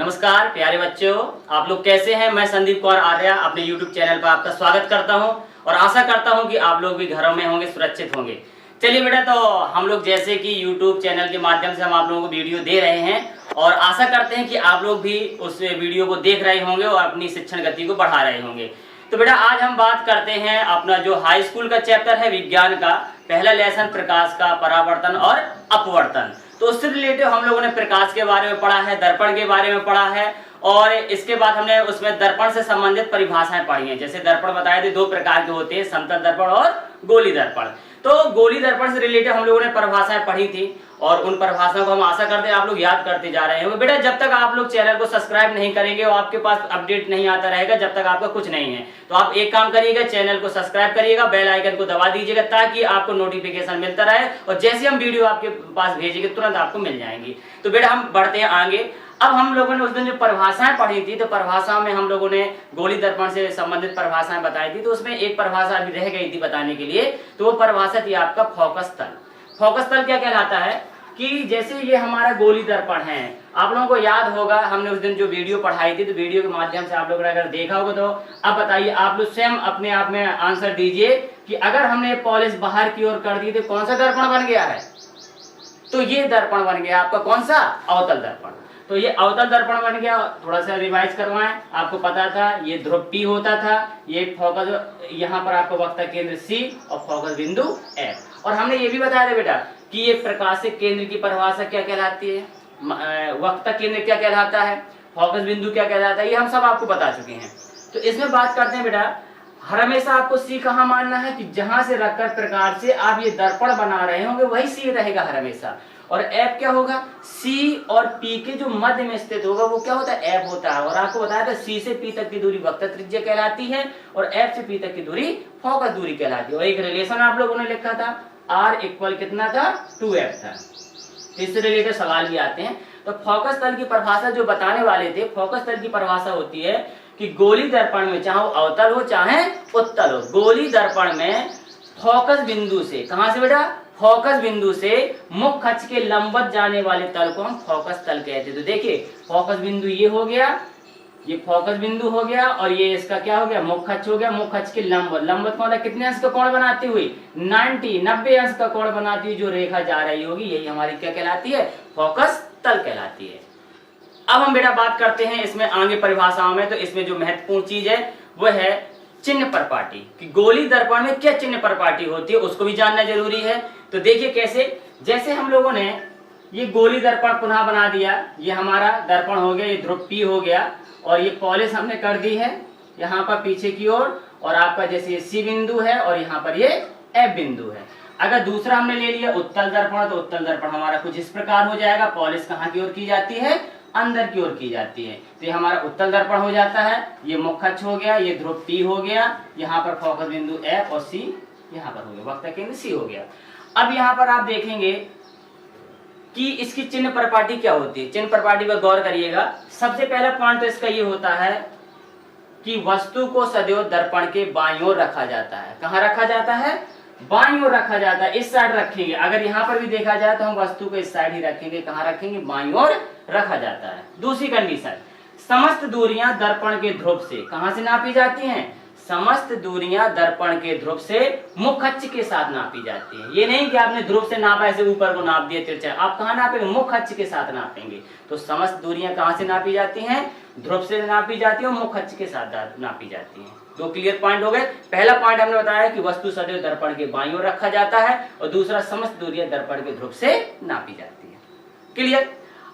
नमस्कार प्यारे बच्चों, आप लोग कैसे हैं। मैं संदीप कौर आर्या अपने YouTube चैनल पर आपका स्वागत करता हूं और आशा करता हूं कि आप लोग भी घरों में होंगे, सुरक्षित होंगे। चलिए बेटा, तो हम लोग जैसे कि YouTube चैनल के माध्यम से हम आप लोगों को वीडियो दे रहे हैं और आशा करते हैं कि आप लोग भी उस वीडियो को देख रहे होंगे और अपनी शिक्षण गति को बढ़ा रहे होंगे। तो बेटा आज हम बात करते हैं अपना जो हाई स्कूल का चैप्टर है विज्ञान का, पहला लेसन प्रकाश का परावर्तन और अपवर्तन। तो उससे रिलेटेड हम लोगों ने प्रकाश के बारे में पढ़ा है, दर्पण के बारे में पढ़ा है और इसके बाद हमने उसमें दर्पण से संबंधित परिभाषाएं पढ़ी हैं। जैसे दर्पण बताए थे दो प्रकार के होते हैं, समतल दर्पण और गोली दर्पण। तो गोली दर्पण से रिलेटेड हम लोगों ने परिभाषाएं पढ़ी थी और उन परिभाषाओं को हम आशा करते हैं आप लोग याद करते जा रहे होंगे। बेटा जब तक आप लोग चैनल को सब्सक्राइब नहीं करेंगे और आपके पास अपडेट नहीं आता रहेगा, जब तक आपका कुछ नहीं है, तो आप एक काम करिएगा, चैनल को सब्सक्राइब करिएगा, बेल आइकन को दबा दीजिएगा ताकि आपको नोटिफिकेशन मिलता रहे और जैसे हम वीडियो आपके पास भेजेंगे तुरंत आपको मिल जाएंगी। तो बेटा हम बढ़ते हैं आगे। अब हम लोगों ने उस दिन जो परिभाषाएं पढ़ी थी, तो परिभाषाओं में हम लोगों ने गोली दर्पण से संबंधित परिभाषाएं बताई थी। तो उसमें एक परिभाषा अभी रह गई थी बताने के लिए, तो वो परिभाषा थी आपका फोकस तल। फोकस तल क्या कहलाता है कि जैसे ये हमारा गोली दर्पण है, आप लोगों को याद होगा हमने उस दिन जो वीडियो पढ़ाई थी, तो वीडियो के माध्यम से आप लोगों ने अगर देखा होगा तो अब बताइए, आप लोग स्वयं अपने आप में आंसर दीजिए कि अगर हमने पॉलिश बाहर की ओर कर दी तो कौन सा दर्पण बन गया है। तो ये दर्पण बन गया आपका कौन सा, अवतल दर्पण। तो ये अवतल दर्पण बन गया। थोड़ा सा रिवाइज करवाएं, आपको पता था ये ध्रुव P होता था, ये फोकस यहाँ पर आपको वक्ता केंद्र C और फोकस बिंदु F। और हमने ये भी बताया था बेटा कि ये प्रकाशिक केंद्र की परिभाषा क्या कहलाती है, वक्ता केंद्र क्या कहलाता है, फोकस बिंदु क्या कहलाता है, ये हम सब आपको बता चुके हैं। तो इसमें बात करते हैं बेटा, हमेशा आपको C कहाँ मानना है कि जहां से रखकर प्रकार से आप ये दर्पण बना रहे होंगे वही C रहेगा हमेशा। और F क्या होगा, C और P के जो मध्य में स्थित होगा वो क्या होता है, F होता है। और आपको बताया था C से P तक की दूरी वक्ता त्रिज्या कहलाती है और F से P तक की दूरी फोकस दूरी कहलाती है। और एक रिलेशन आप लोगों ने लिखा था R इक्वल कितना था, 2F था। इससे रिलेटेड सवाल भी आते हैं। तो फोकस तल की परिभाषा जो बताने वाले थे, फोकस तल की परिभाषा होती है कि गोली दर्पण में चाहे अवतल हो चाहे उत्तल हो, गोली दर्पण में फोकस बिंदु से, कहां से बेटा, फोकस बिंदु से मुख्य अक्ष के लंबवत जाने वाले तल को हम फोकस तल कहते हैं। तो देखिए फोकस बिंदु ये हो गया, ये फोकस बिंदु हो गया और ये इसका क्या हो गया, मुख्य अक्ष हो गया। मुख्य अक्ष के लंबवत, लंबवत कौन है, कितने अंश का कोण बनाती हुई, 90 अंश का कोण बनाती हुई जो रेखा जा रही होगी यही हमारी क्या कहलाती है, फोकस तल कहलाती है। अब हम बेटा बात करते हैं इसमें आगे परिभाषाओं में। तो इसमें जो महत्वपूर्ण चीज है वो है चिन्ह परपाटी, कि गोली दर्पण में क्या चिन्ह परपाटी होती है उसको भी जानना जरूरी है। तो देखिए कैसे, जैसे हम लोगों ने ये गोली दर्पण पुनः बना दिया, ये हमारा दर्पण हो गया, ये ध्रुव P हो गया और ये पॉलिश हमने कर दी है यहाँ पर पीछे की ओर, और आपका जैसे ये C बिंदु है और यहाँ पर ये F बिंदु है। अगर दूसरा हमने ले लिया उत्तल दर्पण, तो उत्तल दर्पण हमारा कुछ इस प्रकार हो जाएगा, पॉलिश कहाँ की ओर की जाती है, अंदर की ओर की जाती है। तो ये हमारा उत्तल दर्पण हो जाता है, ये मुख्य अक्ष हो गया, ये ध्रुव P हो गया, यहाँ पर फोकस बिंदु F और C यहाँ पर हो गया, वक्ता केंद्र C हो गया। अब यहाँ पर आप देखेंगे कि इसकी चिन्ह परपाटी क्या होती है। चिन्ह परपाटी पर गौर करिएगा। सबसे पहला पॉइंट तो इसका ये होता है कि वस्तु को सदैव दर्पण के बाईं ओर रखा जाता है। कहाँ रखा जाता है, बाईं ओर रखा जाता है, इस साइड रखेंगे। अगर यहाँ पर भी देखा जाए तो हम वस्तु को इस साइड ही रखेंगे, कहाँ रखेंगे, बाईं ओर रखा जाता है। दूसरी कंडीशन, समस्त दूरियां दर्पण के ध्रुव से कहां से नापी जाती हैं, समस्त दूरियां दर्पण के ध्रुव से मुख्य अक्ष के साथ नापी जाती हैं। ये नहीं कि आपने ध्रुव से नापा ऐसे ऊपर को नाप दिया तिरछा, आप कहां नापेंगे, मुख्य अक्ष के साथ नापेंगे। तो समस्त दूरियां कहां से नापी जाती हैं, ध्रुव से नापी जाती है और मुख्य अक्ष के साथ नापी जाती हैं। दो क्लियर पॉइंट हो गए। पहला पॉइंट हमने बताया कि वस्तु सदैव दर्पण के बाईं ओर रखा जाता है और दूसरा समस्त दूरियां दर्पण के ध्रुव से नापी जाती है। क्लियर।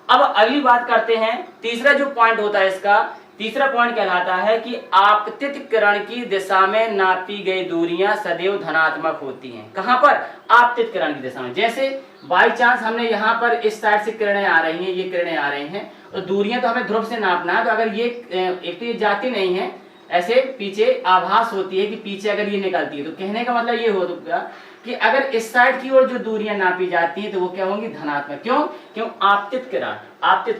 अब अगली बात करते हैं, तीसरा जो पॉइंट होता है इसका, तीसरा पॉइंट कहलाता है कि आपतित किरण की दिशा में नापी गई दूरियां सदैव धनात्मक होती हैं। कहां पर, आपतित किरण की दिशा में। जैसे बाई चांस हमने यहाँ पर इस साइड से किरणें आ रही हैं, ये किरणें आ रही हैं, तो दूरियां तो हमें ध्रुव से नापना है। तो अगर ये एक तो ये जाती नहीं है, ऐसे पीछे आभास होती है कि पीछे अगर ये निकलती है, तो कहने का मतलब ये होगा कि अगर इस साइड की ओर जो दूरियां नापी जाती है तो वो क्या होंगी, धनात्मक। क्यों आपतित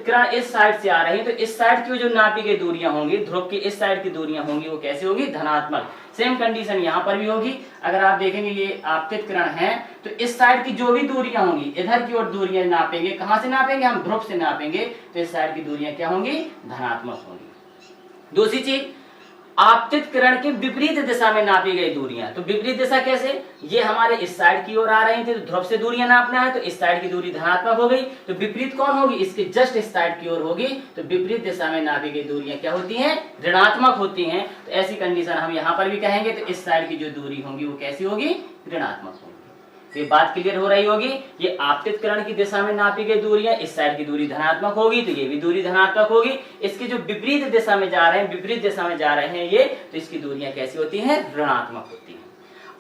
किरण इस साइड से आ रही है, तो इस साइड की जो नापी गई दूरियां होंगी, ध्रुव की इस साइड की दूरियां होंगी, वो कैसे होगी, धनात्मक। सेम कंडीशन यहाँ पर भी होगी। अगर आप देखेंगे ये आपतित किरण है, तो इस साइड की जो भी दूरियां होंगी, इधर की ओर दूरियां नापेंगे, कहां से नापेंगे, हम ध्रुव से नापेंगे, तो इस साइड की दूरियां क्या होंगी, धनात्मक होंगी। दूसरी चीज, आपतित किरण के विपरीत दिशा में नापी गई दूरियां, तो विपरीत दिशा कैसे, ये हमारे इस साइड की ओर आ रही थी, तो ध्रुव से दूरियां नापना है, तो इस साइड की दूरी धनात्मक हो गई, तो विपरीत कौन होगी, इसके जस्ट इस साइड की ओर होगी, तो विपरीत दिशा में नापी गई दूरियां क्या होती हैं, ऋणात्मक होती हैं। तो ऐसी कंडीशन हम यहाँ पर भी कहेंगे, तो इस साइड की जो दूरी होगी वो कैसी होगी, ऋणात्मक होगी। ये बात क्लियर हो रही होगी। ये आपतित किरण की दिशा में नापी गई दूरियां, इस साइड की दूरी धनात्मक होगी, तो ये भी दूरी धनात्मक होगी। इसके जो विपरीत दिशा में जा रहे हैं, विपरीत दिशा में जा रहे हैं ये, तो इसकी दूरियां कैसी होती हैं, ऋणात्मक होती हैं।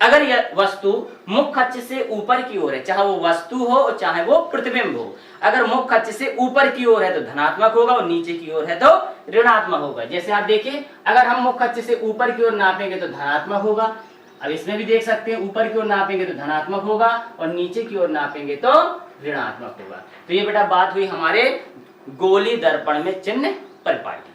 अगर यह वस्तु मुख्य अक्ष से ऊपर की ओर है, चाहे वो वस्तु हो और चाहे वो प्रतिबिंब हो, अगर मुख्य अक्ष से ऊपर की ओर है तो धनात्मक होगा, और नीचे की ओर है तो ऋणात्मक होगा। जैसे आप देखिए, अगर हम मुख्य अक्ष से ऊपर की ओर नापेंगे तो धनात्मक होगा। अब इसमें भी देख सकते हैं, ऊपर की ओर नापेंगे तो धनात्मक होगा, और नीचे की ओर नापेंगे तो ऋणात्मक होगा। तो ये बेटा बात हुई हमारे गोली दर्पण में चिन्ह परिपाटी।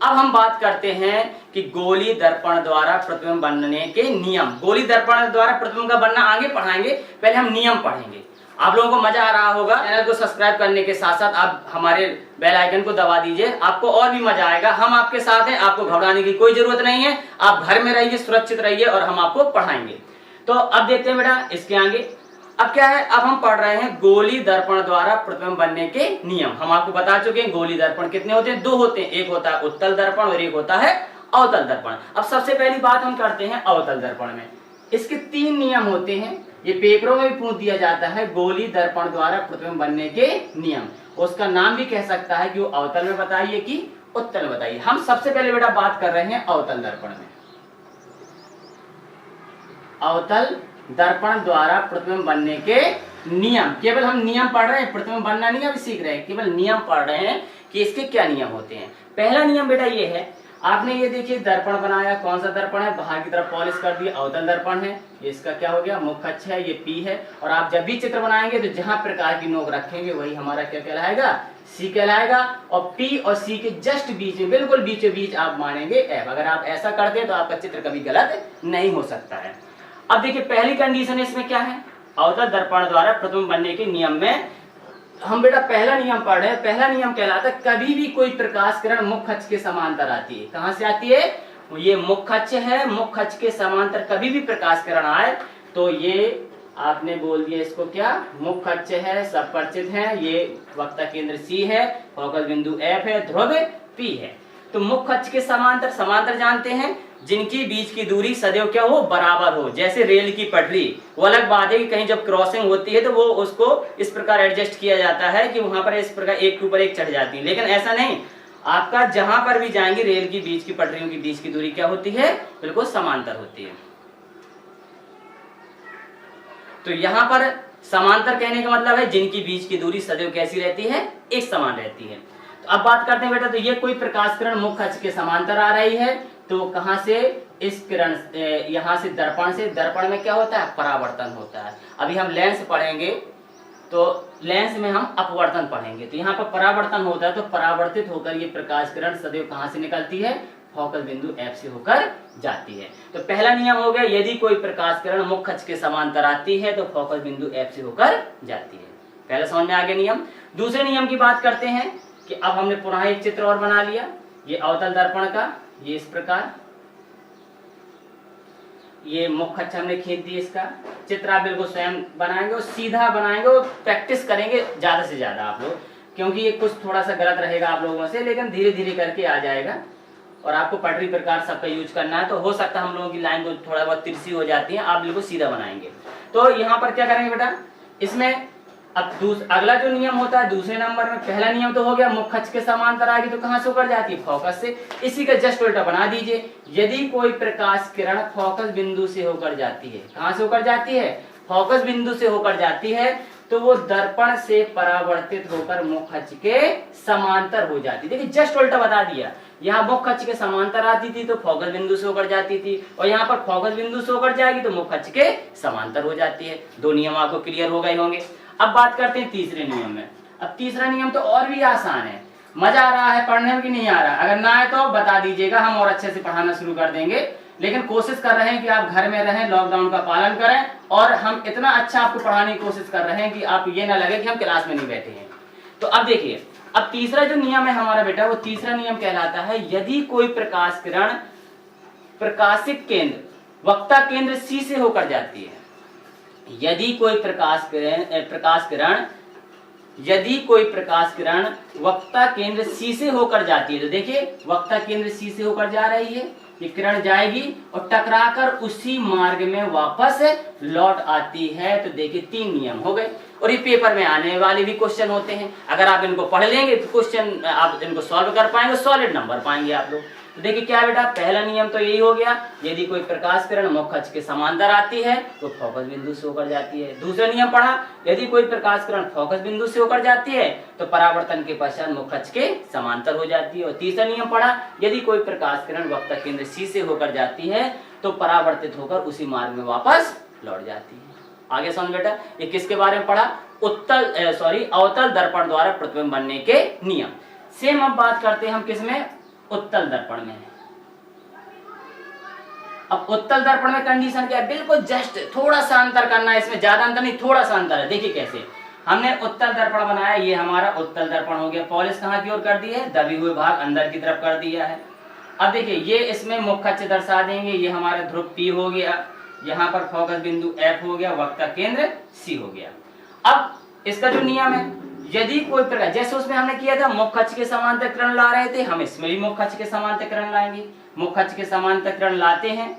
अब हम बात करते हैं कि गोली दर्पण द्वारा प्रतिबिंब बनने के नियम। गोली दर्पण द्वारा प्रतिबिंब का बनना आगे पढ़ाएंगे, पहले हम नियम पढ़ेंगे। आप लोगों को मजा आ रहा होगा। चैनल को सब्सक्राइब करने के साथ साथ आप हमारे बेल आइकन को दबा दीजिए, आपको और भी मजा आएगा। हम आपके साथ हैं, आपको घबराने की कोई जरूरत नहीं है। आप घर में रहिए, सुरक्षित रहिए, और हम आपको पढ़ाएंगे। तो अब देखते हैं बेटा इसके आगे। अब क्या है, अब हम पढ़ रहे हैं गोली दर्पण द्वारा प्रतिबिंब बनने के नियम। हम आपको बता चुके हैं गोली दर्पण कितने होते हैं, दो होते हैं, एक होता है उत्तल दर्पण और एक होता है अवतल दर्पण। अब सबसे पहली बात हम करते हैं अवतल दर्पण में। इसके 3 नियम होते हैं, ये पेपरों में भी पूछ दिया जाता है, गोली दर्पण द्वारा प्रतिबिंब बनने के नियम। उसका नाम भी कह सकता है कि वो अवतल में बताइए कि उत्तल में बताइए। हम सबसे पहले बेटा बात कर रहे हैं अवतल दर्पण में। अवतल दर्पण द्वारा प्रतिबिंब बनने के नियम, केवल हम नियम पढ़ रहे हैं, प्रतिबिंब बनना नहीं अभी सीख रहे हैं, केवल नियम पढ़ रहे हैं कि इसके क्या नियम होते हैं। पहला नियम बेटा ये है, आपने ये देखिए दर्पण बनाया, कौन सा दर्पण है, बाहर की तरफ पॉलिश कर दिया, अवतल दर्पण है। ये इसका क्या हो गया, मुख्य अक्ष है, ये P है। और आप जब भी चित्र बनाएंगे तो जहां प्रकार की नोक रखेंगे वही हमारा क्या कहलाएगा, C कहलाएगा। और P और C के जस्ट बीच में, बिल्कुल बीचों बीच आप मानेंगे F। अगर आप ऐसा करते हैं तो आपका चित्र कभी गलत नहीं हो सकता है। अब देखिए पहली कंडीशन इसमें क्या है, अवतल दर्पण द्वारा प्रतिबिंब बनने के नियम में हम बेटा पहला नियम पढ़ रहे हैं। पहला नियम कहलाता है, कभी भी कोई प्रकाश किरण मुख्य अक्ष के समांतर आती है। कहां से आती है, ये मुख्य अक्ष है, मुख्य अक्ष के समांतर कभी भी प्रकाश किरण आए तो ये आपने बोल दिया इसको क्या, मुख्य अक्ष है, सब परिचित है, ये वक्ता केंद्र C है, फोकल बिंदु F है, ध्रुव P है। तो मुख्य अक्ष के समांतर, समांतर जानते हैं जिनकी बीच की दूरी सदैव क्या हो, बराबर हो। जैसे रेल की पटरी, वो अलग बात है कि कहीं जब क्रॉसिंग होती है तो वो उसको इस प्रकार एडजस्ट किया जाता है कि वहां पर इस प्रकार एक के ऊपर एक चढ़ जाती है, लेकिन ऐसा नहीं। आपका जहां पर भी जाएंगे रेल की बीच की पटरियों की बीच की दूरी क्या होती है, बिल्कुल समांतर होती है। तो यहाँ पर समांतर कहने का मतलब है जिनकी बीच की दूरी सदैव कैसी रहती है, एक समान रहती है। तो अब बात करते हैं बेटा, तो ये कोई प्रकाश किरण मुख्य अक्ष के समांतर आ रही है, तो कहां से, इस किरण यहां से दर्पण से, दर्पण में क्या होता है, परावर्तन होता है। अभी हम लेंस पढ़ेंगे तो लेंस में हम अपवर्तन पढ़ेंगे। तो यहाँ पर परावर्तन होता है, तो परावर्तित होकर ये प्रकाश किरण सदैव कहां से निकलती है, फोकल बिंदु F से होकर जाती है। तो पहला नियम हो गया, यदि कोई प्रकाश किरण मुख्य अक्ष के समांतर आती है तो फोकल बिंदु F से होकर जाती है। पहले समझ में आ गया नियम। दूसरे नियम की बात करते हैं कि अब हमने पुनः एक चित्र और बना लिया, ये अवतल दर्पण का, ये इस प्रकार, ये मुख्य अक्ष हमने खींच दिया। इसका चित्र आप बिल्कुल स्वयं बनाएंगे और सीधा बनाएंगे और प्रैक्टिस करेंगे ज्यादा से ज्यादा आप लोग, क्योंकि ये कुछ थोड़ा सा गलत रहेगा आप लोगों से, लेकिन धीरे धीरे करके आ जाएगा। और आपको पटरी प्रकार सबका यूज करना है, तो हो सकता है हम लोगों की लाइन को थोड़ा बहुत तिरछी हो जाती है, आप बिल्कुल सीधा बनाएंगे। तो यहाँ पर क्या करेंगे बेटा, इसमें अब अगला जो नियम होता है दूसरे नंबर में, पहला नियम तो हो गया मुख्य अक्ष के समांतर आएगी तो कहां से होकर जाती है, फोकस से। इसी का जस्ट उल्टा बना दीजिए, यदि कोई प्रकाश किरण फोकस बिंदु से होकर जाती है, कहां से होकर जाती है, फोकस बिंदु से होकर जाती है, तो वो दर्पण से परावर्तित होकर मुख्य अक्ष के समांतर हो जाती। देखिए जस्ट उल्टा बता दिया, यहाँ मुख्य अक्ष के समांतर आती थी तो फोकस बिंदु से होकर जाती थी, और यहाँ पर फोकस बिंदु से होकर जाएगी तो मुख्य अक्ष के समांतर हो जाती है। दो नियम आपको क्लियर हो गए होंगे। अब बात करते हैं तीसरे नियम में। अब तीसरा नियम तो और भी आसान है। मजा आ रहा है पढ़ने में कि नहीं आ रहा? अगर ना आए तो बता दीजिएगा, हम और अच्छे से पढ़ाना शुरू कर देंगे। लेकिन कोशिश कर रहे हैं कि आप घर में रहें, लॉकडाउन का पालन करें, और हम इतना अच्छा आपको पढ़ाने की कोशिश कर रहे हैं कि आप ये ना लगे कि हम क्लास में नहीं बैठे हैं। तो अब देखिए, अब तीसरा जो नियम है हमारा बेटा, वो तीसरा नियम कहलाता है यदि कोई प्रकाश किरण प्रकाशित केंद्र वक्ता केंद्र सी से होकर जाती है। यदि कोई प्रकाश किरण वक्ता केंद्र सी से होकर जाती है, तो देखिए वक्ता केंद्र सी से होकर जा रही है, ये किरण जाएगी और टकराकर उसी मार्ग में वापस लौट आती है। तो देखिए 3 नियम हो गए, और ये पेपर में आने वाले भी क्वेश्चन होते हैं। अगर आप इनको पढ़ लेंगे तो क्वेश्चन आप इनको सॉल्व कर पाएंगे, सॉलिड नंबर पाएंगे आप लोग। तो देखिए क्या बेटा, पहला नियम तो यही हो गया, यदि कोई प्रकाश किरण मुख्य अक्ष के समांतर आती है तो फोकस बिंदु से होकर जाती है। दूसरा नियम पढ़ा, यदि कोई प्रकाश किरण फोकस बिंदु से होकर जाती है तो परावर्तन के पश्चात मुख्य अक्ष के समांतर हो जाती है। और तीसरा नियम पढ़ा, यदि कोई प्रकाश किरण वक्ता केंद्र सी से होकर जाती है तो परावर्तित होकर उसी मार्ग में वापस लौट जाती है। आगे समझ बेटा, ये किसके बारे में पढ़ा? अवतल दर्पण द्वारा प्रतिबिंब बनने के नियम। सेम अब बात करते हैं हम किसमें? उत्तल दर्पण में। अब उत्तल दर्पण में कंडीशन क्या है? बिल्कुल जस्ट थोड़ा सा अंतर करना है, इसमें ज्यादा अंतर नहीं, थोड़ा सा अंतर है। देखिए कैसे, हमने उत्तल दर्पण बनाया, ये हमारा उत्तल दर्पण हो गया। पॉलिश कहां की ओर कर दी है? दबी हुए भाग अंदर की तरफ कर दिया है। अब देखिए ये इसमें मुख्य अक्ष दर्शा देंगे, ये हमारा ध्रुव P हो गया, यहाँ पर फोकस बिंदु F हो गया, वक्ता केंद्र C हो गया। अब इसका जो नियम है, यदि कोई प्रकार, जैसे उसमें हमने किया था मुख्य अक्ष के समांतर किरण ला रहे थे, हम इसमें भी मुख्य अक्ष के समांतर किरण लाएंगे। मुख्य अक्ष के समांतर किरण लाते हैं,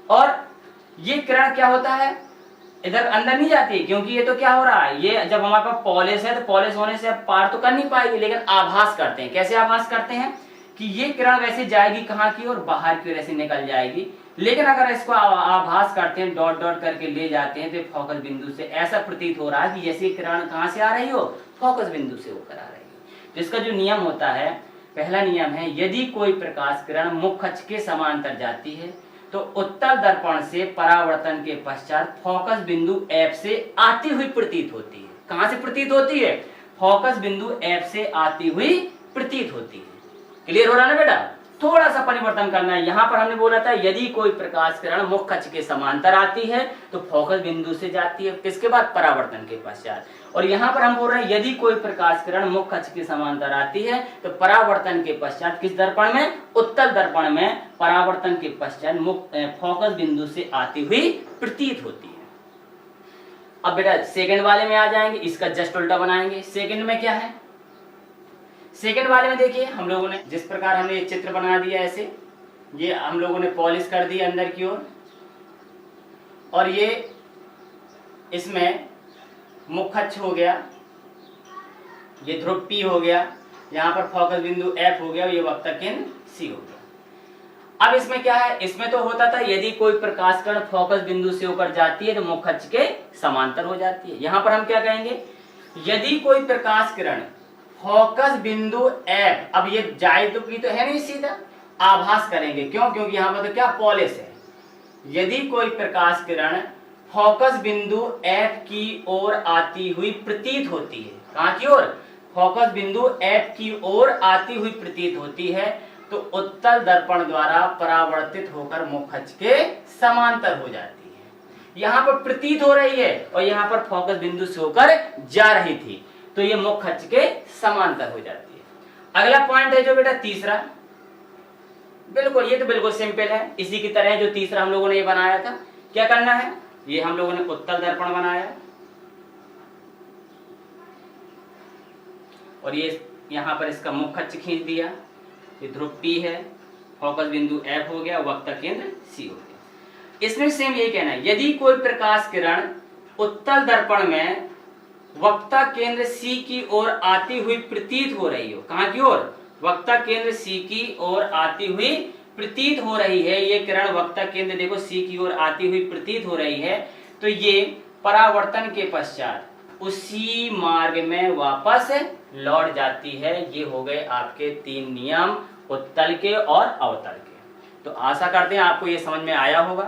और ये किरण क्या होता है, इधर अंदर नहीं जाती, क्योंकि ये तो क्या हो रहा है, ये जब हमारे पास पॉलिश है तो पॉलिश होने से अब पार तो कर नहीं पाएगी, लेकिन आभास करते हैं। कैसे आभास करते हैं कि ये किरण वैसे जाएगी कहाँ की ओर? बाहर की ओर ऐसे निकल जाएगी। लेकिन अगर इसको आभास करते हैं, डॉट डॉट करके ले जाते हैं, तो फोकस बिंदु से ऐसा प्रतीत हो रहा है कि जैसे किरण कहां से आ रही हो? फोकस बिंदु से होकर आ रही है। तो इसका जो नियम होता है, पहला नियम है, यदि कोई प्रकाश किरण मुख्य अक्ष के समांतर जाती है तो उत्तल दर्पण से परावर्तन के पश्चात फोकस बिंदु F से आती हुई प्रतीत होती है। कहां से प्रतीत होती है? फोकस बिंदु F से आती हुई प्रतीत होती है। क्लियर हो रहा है ना बेटा? थोड़ा सा परिवर्तन करना है। यहां पर हमने बोला था यदि कोई प्रकाश किरण मुख्य अक्ष के समांतर आती है तो फोकस बिंदु से जाती है, किसके बाद? परावर्तन के पश्चात। और यहां पर हम बोल रहे हैं यदि कोई प्रकाश किरण मुख्य अक्ष के समांतर आती है तो परावर्तन के पश्चात किस दर्पण में? उत्तल दर्पण में परावर्तन के पश्चात फोकस बिंदु से आती हुई प्रतीत होती है। अब बेटा सेकंड वाले में आ जाएंगे, इसका जस्ट उल्टा बनाएंगे। सेकंड में क्या है? सेकंड वाले में देखिए हम लोगों ने जिस प्रकार हमने ये चित्र बना दिया, ऐसे ये हम लोगों ने पॉलिश कर दी अंदर की ओर, और ये इसमें मुख्य अक्ष हो गया, ये ध्रुव P हो गया, यहाँ पर फोकस बिंदु F हो गया, ये वक्ता केंद्र C हो गया। अब इसमें क्या है? इसमें तो होता था यदि कोई प्रकाश किरण फोकस बिंदु से होकर जाती है तो मुख्य अक्ष के समांतर हो जाती है। यहाँ पर हम क्या कहेंगे? यदि कोई प्रकाश किरण फोकस बिंदु F, अब ये जाए तो की तो है नहीं, सीधा आभास करेंगे। क्यों? क्योंकि यहाँ पर तो क्या? पॉलिश है। यदि कोई प्रकाश किरण फोकस बिंदु F की ओर आती हुई प्रतीत होती है, कहाँ की ओर? फोकस बिंदु F की ओर आती हुई प्रतीत होती है, तो उत्तल दर्पण द्वारा परावर्तित होकर मुख्य अक्ष के समांतर हो जाती है। यहाँ पर प्रतीत हो रही है और यहाँ पर फोकस बिंदु से होकर जा रही थी, तो ये मुख्य अक्ष के समांतर हो जाती है। अगला पॉइंट है जो बेटा तीसरा, बिल्कुल ये तो बिल्कुल सिंपल है, इसी की तरह जो तीसरा हम लोगों ने ये बनाया था। क्या करना है? ये हम लोगों ने उत्तल दर्पण बनाया, और ये यहाँ पर इसका मुख्य अक्ष खींच दिया, ये ध्रुव P है, फोकस बिंदु F हो गया, वक्ता केंद्र C हो गया। इसमें सेम यही कहना है, यदि कोई प्रकाश किरण उत्तल दर्पण में वक्ता केंद्र C की ओर आती हुई प्रतीत हो रही हो, कहां की ओर? वक्ता केंद्र C की ओर आती हुई प्रतीत हो रही है, ये किरण वक्ता केंद्र देखो सी की ओर आती हुई प्रतीत हो रही है, तो ये परावर्तन के पश्चात उसी मार्ग में वापस लौट जाती है। ये हो गए आपके 3 नियम उत्तल के और अवतल के। तो आशा करते हैं आपको ये समझ में आया होगा।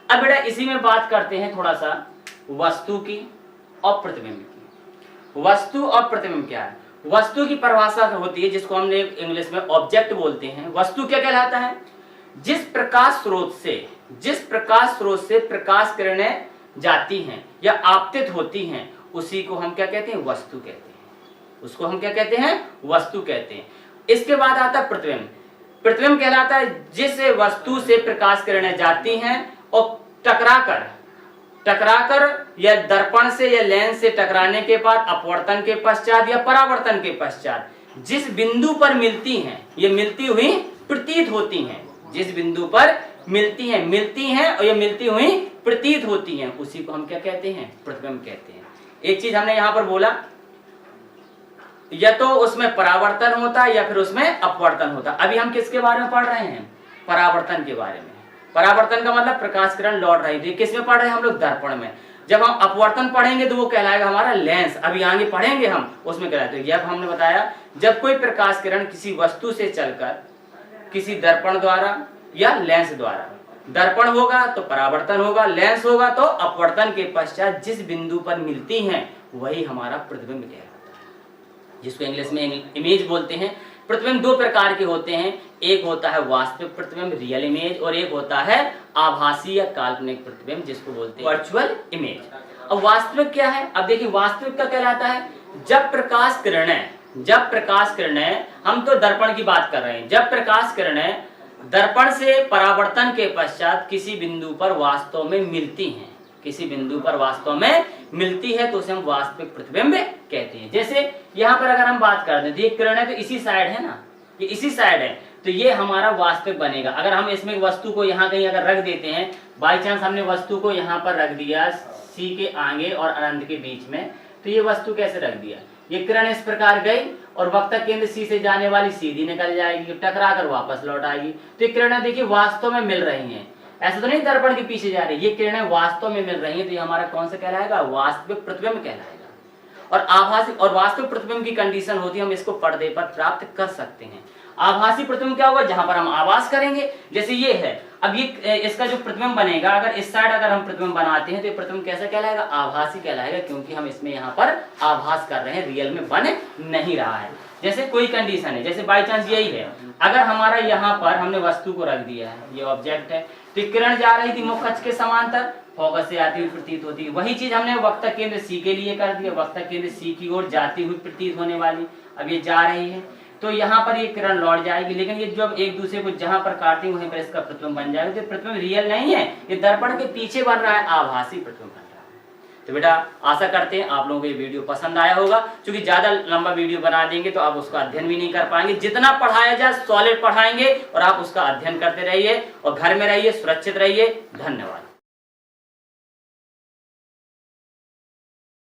अब बेटा इसी में बात करते हैं थोड़ा सा वस्तु की और प्रतिबिंब की। वस्तु और प्रतिबिंब क्या है? वस्तु की परिभाषा होती है जिसको हमने इंग्लिश में ऑब्जेक्ट बोलते हैं। वस्तु क्या कहलाता है? जिस प्रकाश स्रोत से प्रकाश किरणें जाती हैं या आपतित होती हैं, उसी को हम क्या कहते हैं? वस्तु कहते हैं। उसको हम क्या कहते हैं? वस्तु कहते हैं। इसके बाद आता है प्रतिबिंब। प्रतिबिंब कहलाता है जिस वस्तु से प्रकाश किरणें जाती हैं और टकराकर या दर्पण से या लेंस से टकराने के बाद अपवर्तन के पश्चात या परावर्तन के पश्चात जिस बिंदु पर मिलती हैं, ये मिलती हुई प्रतीत होती हैं। जिस बिंदु पर मिलती हैं और ये मिलती हुई प्रतीत होती हैं, उसी को हम क्या कहते हैं? प्रतिबिंब कहते हैं। एक चीज हमने यहां पर बोला, या तो उसमें परावर्तन होता है या फिर उसमें अपवर्तन होता है। अभी हम किसके बारे में पढ़ रहे हैं? परावर्तन के बारे में। परावर्तन का मतलब प्रकाश किरण लौट रही थी। किस में पढ़ रहे हैं हम लोग? दर्पण में। जब हम अपवर्तन पढ़ेंगे तो वो कहलाएगा हमारा लेंस। अभी आगे पढ़ेंगे हम, उसमें कहलाता है। यह हमने बताया जब कोई प्रकाश किरण किसी वस्तु से चलकर किसी दर्पण द्वारा या लेंस द्वारा, दर्पण होगा तो परावर्तन होगा, लेंस होगा तो अपवर्तन के पश्चात जिस बिंदु पर मिलती हैं वही हमारा प्रतिबिंब कहलाता है, जिसको इंग्लिश में इमेज बोलते हैं। प्रतिबिंब 2 प्रकार के होते हैं। एक होता है वास्तविक प्रतिबिंब रियल इमेज, और एक होता है आभासी या काल्पनिक प्रतिबिंब जिसको बोलते हैं वर्चुअल इमेज। अब वास्तविक क्या है? अब देखिए वास्तविक का कहलाता है जब प्रकाश किरणें, हम तो दर्पण की बात कर रहे हैं, जब प्रकाश किरणें दर्पण से परावर्तन के पश्चात किसी बिंदु पर वास्तव में मिलती हैं, तो उसे हम वास्तविक प्रतिबिंब कहते हैं। जैसे यहाँ पर अगर हम बात कर दें, ये किरणें तो इसी साइड है ना, ये इसी साइड है, तो ये हमारा वास्तविक बनेगा। अगर हम इसमें वस्तु को यहाँ कहीं अगर रख देते हैं, बाई चांस हमने वस्तु को यहाँ पर रख दिया सी के आगे और अनंत के बीच में, तो ये वस्तु कैसे रख दिया? ये किरण इस प्रकार गई और वक्ता केंद्र सी से जाने वाली सीधी निकल जाएगी, टकरा कर वापस लौट आएगी। तो ये किरणें देखिए वास्तव में मिल रही हैं, ऐसा तो नहीं दर्पण के पीछे जा रही, ये किरणें वास्तव में मिल रही हैं, तो ये हमारा कौन सा कहलाएगा? वास्तविक प्रतिबिंब कहलाएगा। और आभासी और वास्तविक प्रतिबिंब की कंडीशन होती है हम इसको पर्दे पर प्राप्त कर सकते हैं। आभासी प्रतिबिंब क्या होगा? जहां पर हम आभास करेंगे, जैसे ये है, अब ये इसका जो प्रतिबिंब बनेगा, अगर इस साइड अगर हम प्रतिबिंब बनाते हैं तो ये प्रतिबिंब कैसा कहलाएगा? आभासी कहलाएगा, क्योंकि हम इसमें यहाँ पर आभास कर रहे हैं, रियल में बन नहीं रहा है। जैसे कोई कंडीशन है, जैसे बाई चांस यही है, अगर हमारा यहाँ पर हमने वस्तु को रख दिया है, ये ऑब्जेक्ट है, तो किरण जा रही थी मुख अक्ष के समांतर, फोकस से आती हुई प्रतीत होती, वही चीज हमने वक्ता केंद्र सी के लिए कर दिया, वक्ता केंद्र सी की ओर जाती हुई प्रतीत होने वाली, अब ये जा रही है, तो यहाँ पर ये किरण लौट जाएगी, लेकिन ये जब एक दूसरे को जहां पर काटती वहीं पर इसका प्रतिबिंब बन जाएगा। तो प्रतिबिंब रियल नहीं है, ये दर्पण के पीछे बन रहा है, आभासी प्रतिबिंब बन रहा है। तो बेटा आशा करते हैं आप लोगों को ये वीडियो पसंद आया होगा। क्योंकि ज्यादा लंबा वीडियो बना देंगे तो आप उसका अध्ययन भी नहीं कर पाएंगे। जितना पढ़ाया जाए सॉलिड पढ़ाएंगे और आप उसका अध्ययन करते रहिए और घर में रहिए, सुरक्षित रहिए। धन्यवाद।